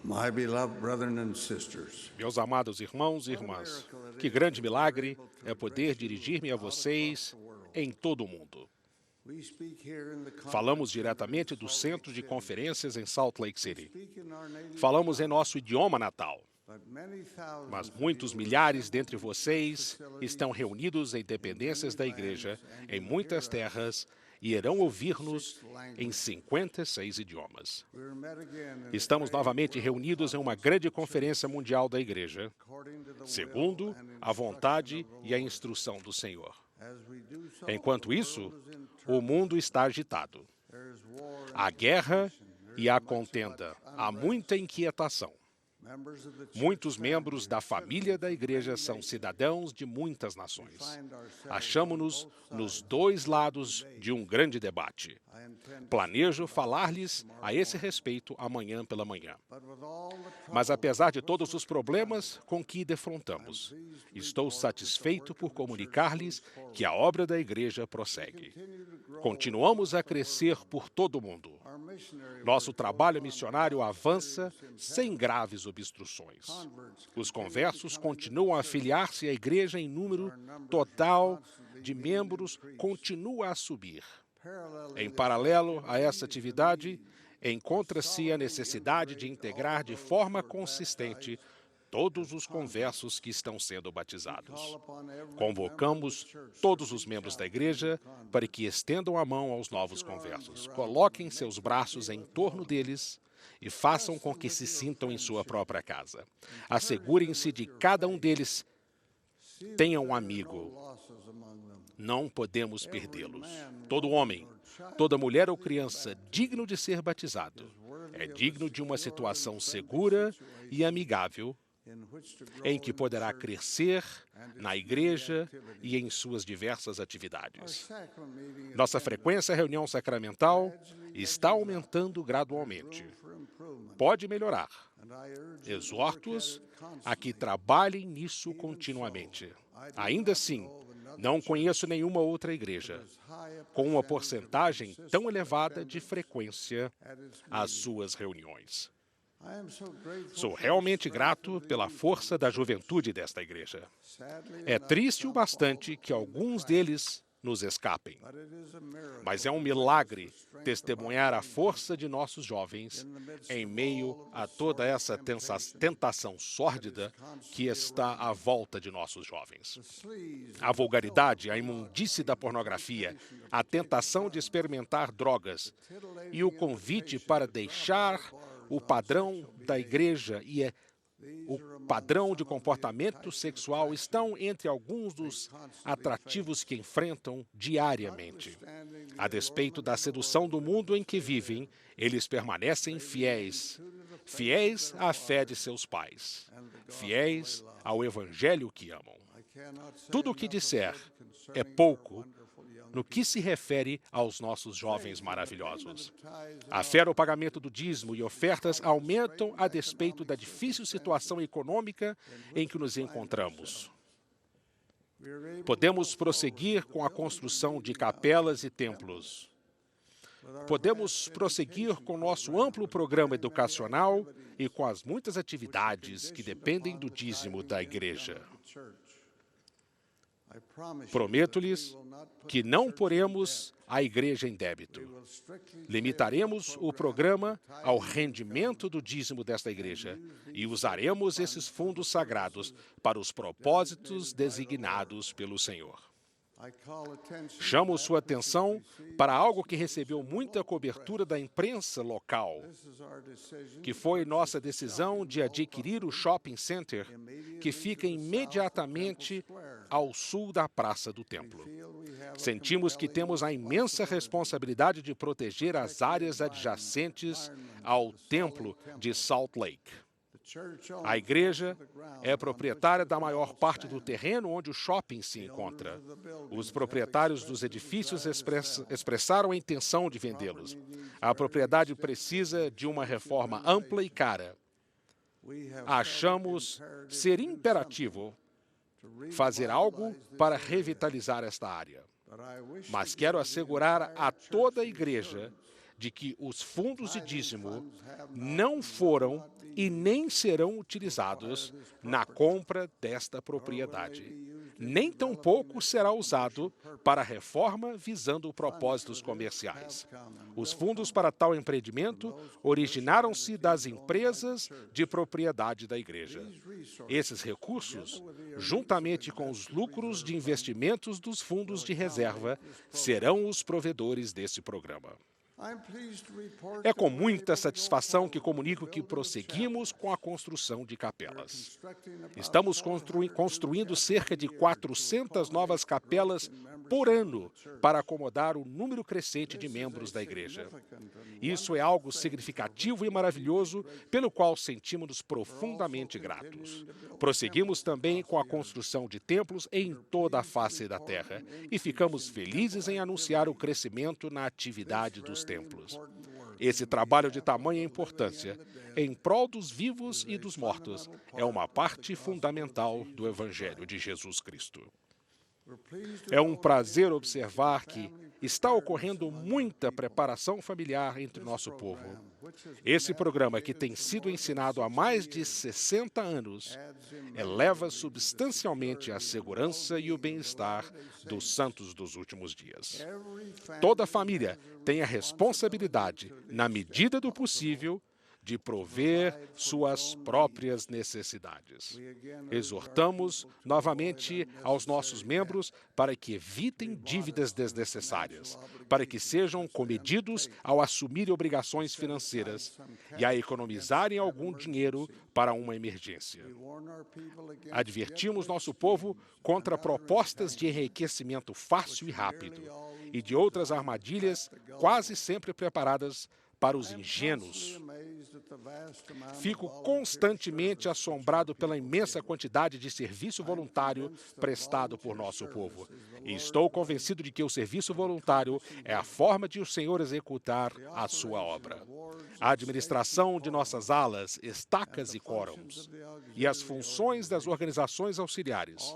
My beloved brethren and sisters, Meus amados irmãos e irmãs, que grande milagre é poder dirigir-me a vocês em todo o mundo. we speak here in the Falamos conference diretamente do Centro de Conferências em Salt Lake City. speak in our native Falamos em nosso idioma natal, but many thousands mas of muitos you milhares assembled dentre in vocês facilities estão reunidos em dependências da igreja em muitas terras e irão ouvir-nos em 56 idiomas. We're met again in Estamos novamente reunidos em uma grande conferência mundial da igreja, according to the segundo will and a vontade instruction of the e a Lord. instrução do Senhor. As we do so, Enquanto the isso, world is in o turmoil. mundo está agitado. There is war and Há guerra confusion. e há contenda. Há muita inquietação. Members of the church Muitos family membros da are família da citizens of igreja many são nations. cidadãos de muitas nações. Find ourselves Achamo-nos on both nos sides dois of lados the debate. de um grande debate. I intend to Planejo speak about falar-lhes this a tomorrow esse morning. respeito amanhã pela manhã. But with all the Mas troubles apesar de with todos which os we're problemas com que defrontamos, confronted, I'm pleased to estou report that the satisfeito work por of the church comunicar-lhes moves forward. que a obra da igreja prossegue. Continue to grow Continuamos a across the crescer world. por todo o mundo. Our missionary Nosso work trabalho goes on missionário without avança serious sem impediments. graves obstruções. Converts Os continue conversos to come into continuam a the church. afiliar-se à igreja em número total de membros continua a subir. Parallel Em to paralelo a this essa atividade, encontra-se a necessidade de integrar de forma consistente todos os conversos que estão sendo batizados. call upon every member of Convocamos the church todos to os reach membros out da to igreja new converts. para que estendam a mão aos novos conversos, coloquem seus braços em torno deles e façam com que se sintam em sua própria casa. Assegurem-se de cada um deles See tenha that um there are no amigo. losses among them. Não podemos perdê-los. Todo homem, toda mulher ou criança digno de ser batizado é digno de uma situação segura e amigável In which to grow em que in the poderá church. crescer na igreja e em suas diversas Our atividades. sacrament meeting Nossa attendance frequência à reunião sacramental está aumentando gradualmente. room for improvement, Pode melhorar. and I urge you to work at Exorto-os it a que constantly. trabalhem nisso continuamente. Ainda assim, não conheço nenhuma outra igreja As high a com uma percentage of porcentagem tão consistent elevada de attendance frequência at its às meetings. suas reuniões. I am so grateful Sou for the realmente strength grato of the pela youth. força da juventude desta igreja. Sadly É enough, triste o some bastante fall que between the alguns cracks, deles nos escapem. but it is a miracle Mas é um to milagre witness the strength of our testemunhar a young força de nossos jovens in the midst em of meio all of a the toda sordid essa temptation tentação sórdida that is constantly que está à around. volta de nossos jovens. The sleaze A of the vulgaridade, filth a of imundície da pornografia, temptation of a taking tentação de drugs, experimentar drogas titillating e o convite invitation para to drop deixar out of bars o on padrão sexual da behavior. igreja e These o are among padrão some de of the comportamento enticing sexual attractions estão entre alguns dos atrativos que enfrentam diariamente. notwithstanding the A despeito da allurement of the sedução world do mundo em que vivem, eles permanecem fiéis, fiéis à fé de seus pais, fiéis ao evangelho que amam. I cannot say Tudo o que enough of disser good é concerning our pouco wonderful young no que se refere aos nossos jovens people. maravilhosos. The payment of tithes A and fé no pagamento do dízimo e ofertas aumentam a despeito da difícil situação econômica em que nos encontramos. we are able to Podemos go prosseguir com a construção de capelas e templos. with our Podemos vast prosseguir education com nosso program, amplo with programa many, many educacional activities e com as muitas atividades que conditioned dependem upon do the dízimo tithing da income igreja. of the church. I promise you Prometo-lhes that we will not put que the não church in poremos debt. a igreja em We débito. will strictly Limitaremos tailor o the programa program to ao tithing rendimento income do dízimo desta igreja e usaremos esses fundos sagrados para os propósitos designados pelo Senhor. I call attention to Chamo that sua which has atenção received para algo que much recebeu notice muita in the cobertura da imprensa local, This is our decision que to foi purchase nossa the decisão shopping de mall adquirir o property shopping center, que immediately fica to the south of imediatamente Temple Square. ao sul da Praça do We Templo. feel we have a Sentimos que compelling temos a imensa responsabilidade de proteger as áreas adjacentes ao templo de Salt Lake. The church owns A igreja most of the ground é on proprietária which the da maior mall parte do stands. terreno onde o shopping se The encontra. owners of the buildings Os have proprietários dos expressed a edifícios desire to sell. expressaram a intenção de vendê-los. A propriedade precisa de uma reforma ampla e cara. We have Achamos felt it imperative ser to do imperativo something to fazer algo revitalize this para area. revitalizar esta área. But I wish Mas to quero give the assegurar entire a church toda a the igreja assurance de que os fundos de dízimo não foram e nem serão utilizados na compra desta propriedade. Nem tampouco será usado para reforma visando propósitos comerciais. Os fundos para tal empreendimento originaram-se das empresas de propriedade da igreja. Esses recursos, juntamente com os lucros de investimentos dos fundos de reserva, serão os provedores desse programa. É com muita satisfação que comunico que prosseguimos com a construção de capelas. Estamos construindo cerca de 400 novas capelas por ano para acomodar o número crescente de membros da igreja. Isso é algo significativo e maravilhoso, pelo qual sentimos-nos profundamente gratos. Prosseguimos também com a construção de templos em toda a face da terra e ficamos felizes em anunciar o crescimento na atividade dos templos. Esse trabalho de tamanha importância, em prol dos vivos e dos mortos, é uma parte fundamental do Evangelho de Jesus Cristo. É um prazer observar que está ocorrendo muita preparação familiar entre nosso povo. Esse programa, que tem sido ensinado há mais de 60 anos, eleva substancialmente a segurança e o bem-estar dos santos dos últimos dias. Toda família tem a responsabilidade, na medida do possível, de prover suas próprias necessidades. Exortamos novamente aos nossos membros para que evitem dívidas desnecessárias, para que sejam comedidos ao assumirem obrigações financeiras e a economizarem algum dinheiro para uma emergência. Advertimos nosso povo contra propostas de enriquecimento fácil e rápido e de outras armadilhas quase sempre preparadas para os ingênuos. Fico constantemente assombrado pela imensa quantidade de serviço voluntário prestado por nosso povo. E estou convencido de que o serviço voluntário é a forma de o Senhor executar a sua obra. A administração de nossas alas, estacas e quórums, e as funções das organizações auxiliares,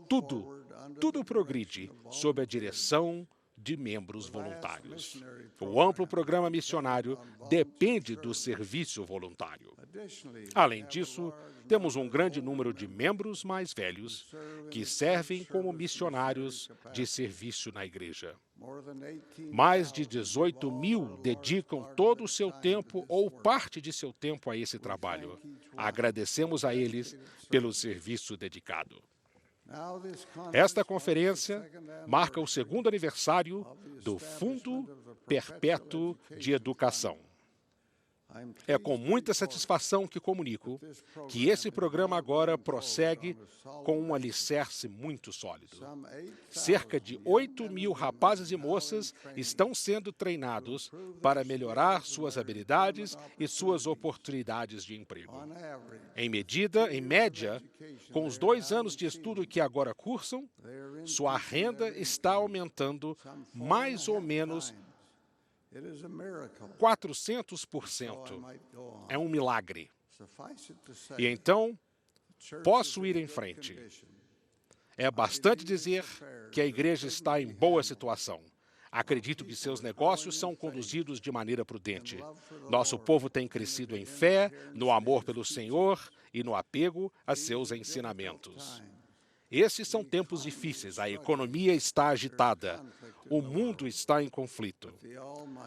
tudo progride sob a direção de membros voluntários. O amplo programa missionário depende do serviço voluntário. Além disso, temos um grande número de membros mais velhos que servem como missionários de serviço na igreja. Mais de 18 mil dedicam todo o seu tempo ou parte de seu tempo a esse trabalho. Agradecemos a eles pelo serviço dedicado. Esta conferência marca o segundo aniversário do Fundo Perpétuo de Educação. É com muita satisfação que comunico que esse programa agora prossegue com um alicerce muito sólido. Cerca de 8 mil rapazes e moças estão sendo treinados para melhorar suas habilidades e suas oportunidades de emprego. Em média, com os 2 anos de estudo que agora cursam, sua renda está aumentando mais ou menos 400%. É um milagre. E então, posso ir em frente. É bastante dizer que a igreja está em boa situação. Acredito que seus negócios são conduzidos de maneira prudente. Nosso povo tem crescido em fé, no amor pelo Senhor e no apego a seus ensinamentos. Esses são tempos difíceis, a economia está agitada, o mundo está em conflito.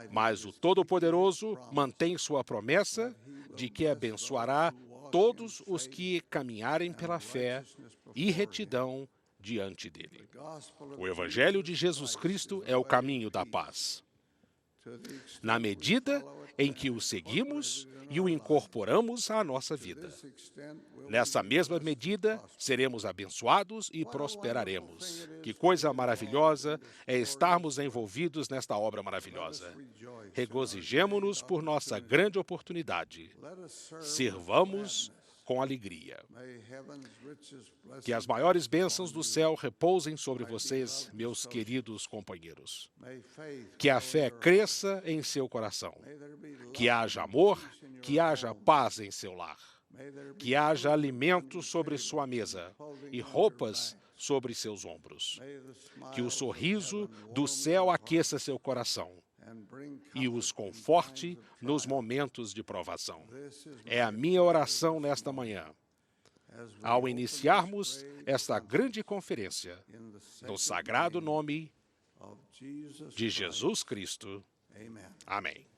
Mas o Todo-Poderoso mantém sua promessa de que abençoará todos os que caminharem pela fé e retidão diante dele. O Evangelho de Jesus Cristo é o caminho da paz. Na medida em que o seguimos e o incorporamos à nossa vida. Nessa mesma medida, seremos abençoados e prosperaremos. Que coisa maravilhosa é estarmos envolvidos nesta obra maravilhosa. Regozijemo-nos por nossa grande oportunidade. Sirvamos com alegria. Que as maiores bênçãos do céu repousem sobre vocês, meus queridos companheiros. Que a fé cresça em seu coração. Que haja amor, que haja paz em seu lar. Que haja alimento sobre sua mesa e roupas sobre seus ombros. Que o sorriso do céu aqueça seu coração. e os conforte nos momentos de provação. É a minha oração nesta manhã, ao iniciarmos esta grande conferência, no sagrado nome de Jesus Cristo. Amém.